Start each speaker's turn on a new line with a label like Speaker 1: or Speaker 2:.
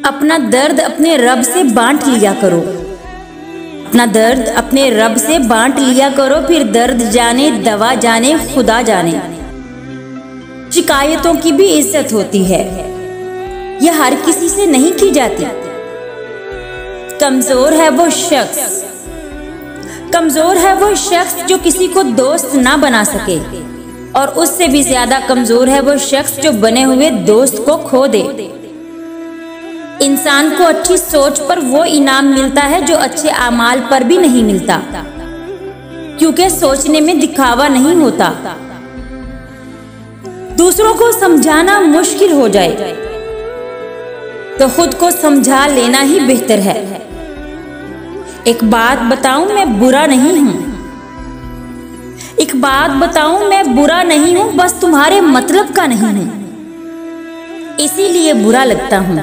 Speaker 1: अपना दर्द अपने रब से बांट लिया करो। अपना दर्द अपने रब से बांट लिया करो, फिर दर्द जाने दवा जाने खुदा जाने। शिकायतों की भी इज्जत होती है, यह हर किसी से नहीं की जाती। कमजोर है वो शख्स, कमजोर है वो शख्स जो किसी को दोस्त ना बना सके, और उससे भी ज्यादा कमजोर है वो शख्स जो बने हुए दोस्त को खो दे। इंसान को अच्छी सोच पर वो इनाम मिलता है जो अच्छे आमाल पर भी नहीं मिलता, क्योंकि सोचने में दिखावा नहीं होता। दूसरों को समझाना मुश्किल हो जाए तो खुद को समझा लेना ही बेहतर है। एक बात बताऊं, मैं बुरा नहीं हूं। एक बात बताऊं, मैं बुरा नहीं हूं, बस तुम्हारे मतलब का नहीं हूं, इसीलिए बुरा लगता हूं।